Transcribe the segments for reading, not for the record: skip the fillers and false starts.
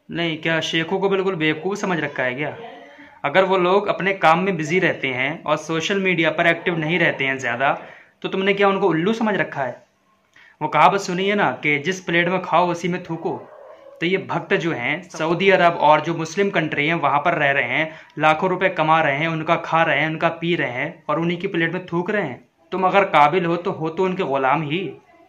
नहीं, क्या शेखों को बिल्कुल बेवकूफ़ समझ रखा है क्या? अगर वो लोग अपने काम में बिजी रहते हैं और सोशल मीडिया पर एक्टिव नहीं रहते हैं ज़्यादा, तो तुमने क्या उनको उल्लू समझ रखा है? वो कहावत सुनी है ना कि जिस प्लेट में खाओ उसी में थूको। तो ये भक्त जो हैं सऊदी अरब और जो मुस्लिम कंट्री हैं वहां पर रह रहे हैं, लाखों रुपए कमा रहे हैं, उनका खा रहे हैं, उनका पी रहे हैं और उन्हीं की प्लेट में थूक रहे हैं। तुम अगर काबिल हो तो उनके गुलाम ही।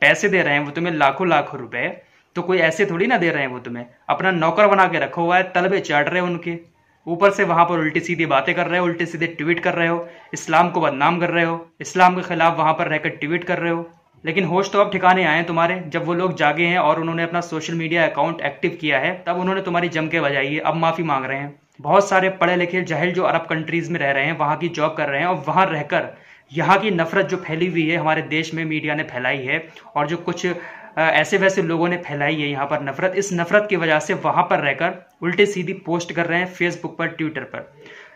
पैसे दे रहे हैं वो तुम्हें लाखों लाखों रुपए, तो कोई ऐसे थोड़ी ना दे रहे हैं। वो तुम्हें अपना नौकर बना के रखा हुआ है, तलबे चाट रहे हो उनके। ऊपर से वहां पर उल्टी सीधी बातें कर रहे हो, उल्टे सीधे ट्वीट कर रहे हो, इस्लाम को बदनाम कर रहे हो, इस्लाम के खिलाफ वहां पर रहकर ट्वीट कर रहे हो। लेकिन होश तो अब ठिकाने आए हैं तुम्हारे। जब वो लोग जागे हैं और उन्होंने अपना सोशल मीडिया अकाउंट एक्टिव किया है, तब उन्होंने तुम्हारी जम के बजाई है। अब माफी मांग रहे हैं। बहुत सारे पढ़े लिखे जाहिल जो अरब कंट्रीज में रह रहे हैं, वहां की जॉब कर रहे हैं और वहां रहकर यहाँ की नफरत जो फैली हुई है हमारे देश में मीडिया ने फैलाई है, और जो कुछ ऐसे वैसे लोगों ने फैलाई है यहाँ पर नफरत, इस नफरत की वजह से वहां पर रहकर उल्टे सीधी पोस्ट कर रहे हैं फेसबुक पर, ट्विटर पर।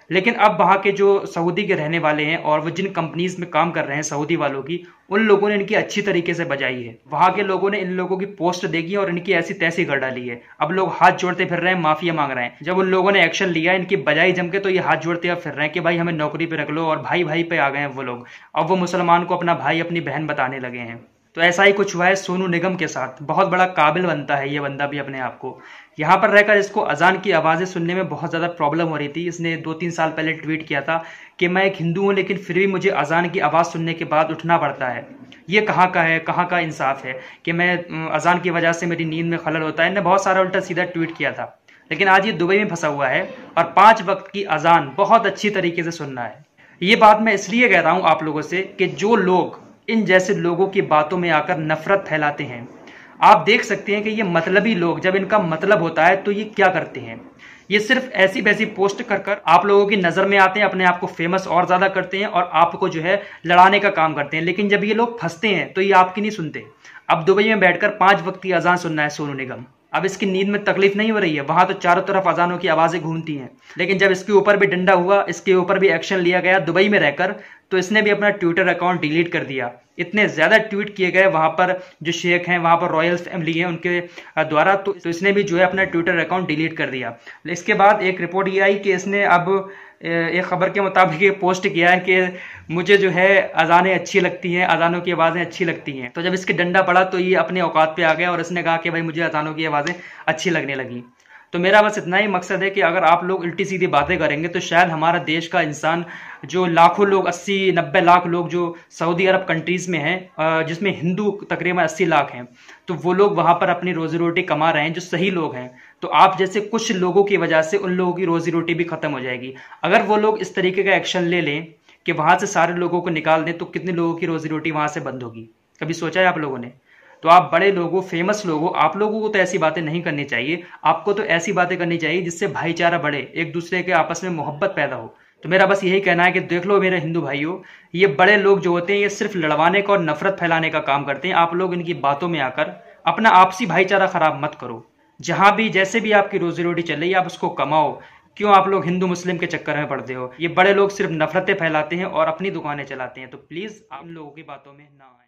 लेकिन अब वहां के जो सऊदी के रहने वाले हैं और वो जिन कंपनीज में काम कर रहे हैं सऊदी वालों की, उन लोगों ने इनकी अच्छी तरीके से बजाई है। वहां के लोगों ने इन लोगों की पोस्ट देखी और इनकी ऐसी तैसी कर डाली है। अब लोग हाथ जोड़ते फिर रहे हैं, माफिया मांग रहे हैं। जब उन लोगों ने एक्शन लिया, इनकी बजाई जम के, तो ये हाथ जोड़ते अब फिर रहे हैं कि भाई हमें नौकरी पे रख लो, और भाई भाई पे आ गए हैं वो लोग। अब वो मुसलमान को अपना भाई अपनी बहन बताने लगे हैं। तो ऐसा ही कुछ हुआ है सोनू निगम के साथ। बहुत बड़ा काबिल बनता है ये बंदा भी अपने आप को। यहाँ पर रहकर इसको अजान की आवाज़ें सुनने में बहुत ज़्यादा प्रॉब्लम हो रही थी। इसने 2-3 साल पहले ट्वीट किया था कि मैं एक हिंदू हूँ, लेकिन फिर भी मुझे अजान की आवाज़ सुनने के बाद उठना पड़ता है। ये कहाँ का है, कहाँ का इंसाफ है कि मैं अजान की वजह से मेरी नींद में खलल होता है। इन्हें बहुत सारा उल्टा सीधा ट्वीट किया था। लेकिन आज ये दुबई में फंसा हुआ है और 5 वक्त की अजान बहुत अच्छी तरीके से सुनना है। ये बात मैं इसलिए कह रहा हूँ आप लोगों से कि जो लोग इन जैसे लोगों की बातों में आकर नफरत फैलाते हैं, आप देख सकते हैं कि ये मतलबी लोग, जब इनका मतलब होता है तो ये क्या करते हैं। ये सिर्फ ऐसी वैसी पोस्ट कर कर आप लोगों की नजर में आते हैं, अपने आप को फेमस और ज्यादा करते हैं और आपको जो है लड़ाने का काम करते हैं। लेकिन जब ये लोग फंसते हैं तो ये आपकी नहीं सुनते। अब दुबई में बैठकर 5 वक्त की अजान सुनना है सोनू निगम। अब इसकी नींद में तकलीफ नहीं हो रही है, वहां तो चारों तरफ अजानों की आवाजें घूमती हैं। लेकिन जब इसके ऊपर भी डंडा हुआ, इसके ऊपर भी एक्शन लिया गया दुबई में रहकर, तो इसने भी अपना ट्विटर अकाउंट डिलीट कर दिया। इतने ज्यादा ट्वीट किए गए वहां पर जो शेख हैं, वहां पर रॉयल फैमिली है उनके द्वारा, तो इसने भी जो है अपना ट्विटर अकाउंट डिलीट कर दिया। इसके बाद एक रिपोर्ट ये आई कि इसने अब एक खबर के मुताबिक ये पोस्ट किया है कि मुझे जो है अजानें अच्छी लगती हैं, अजानों की आवाज़ें अच्छी लगती हैं। तो जब इसके डंडा पड़ा तो ये अपने औकात पे आ गया और इसने कहा कि भाई मुझे अजानों की आवाज़ें अच्छी लगने लगी। तो मेरा बस इतना ही मकसद है कि अगर आप लोग उल्टी सीधी बातें करेंगे तो शायद हमारा देश का इंसान, जो लाखों लोग, 80-90 लाख लोग जो सऊदी अरब कंट्रीज़ में हैं, जिसमें हिंदू तकरीबन 80 लाख हैं, तो वो लोग वहाँ पर अपनी रोजी रोटी कमा रहे हैं, जो सही लोग हैं। तो आप जैसे कुछ लोगों की वजह से उन लोगों की रोजी रोटी भी खत्म हो जाएगी। अगर वो लोग इस तरीके का एक्शन ले लें कि वहाँ से सारे लोगों को निकाल दें, तो कितने लोगों की रोजी रोटी वहाँ से बंद होगी? कभी सोचा है आप लोगों ने? तो आप बड़े लोगों, फेमस लोगों, आप लोगों को तो ऐसी बातें नहीं करनी चाहिए। आपको तो ऐसी बातें करनी चाहिए जिससे भाईचारा बढ़े, एक दूसरे के आपस में मोहब्बत पैदा हो। तो मेरा बस यही कहना है कि देख लो मेरे हिंदू भाइयों, ये बड़े लोग जो होते हैं ये सिर्फ लड़वाने का और नफरत फैलाने का काम करते हैं। आप लोग इनकी बातों में आकर अपना आपसी भाईचारा खराब मत करो। जहां भी जैसे भी आपकी रोजी रोटी चल रही है आप उसको कमाओ। क्यों आप लोग हिंदू मुस्लिम के चक्कर में पड़ते हो? ये बड़े लोग सिर्फ नफरतें फैलाते हैं और अपनी दुकानें चलाते हैं। तो प्लीज आप इन लोगों की बातों में ना आए।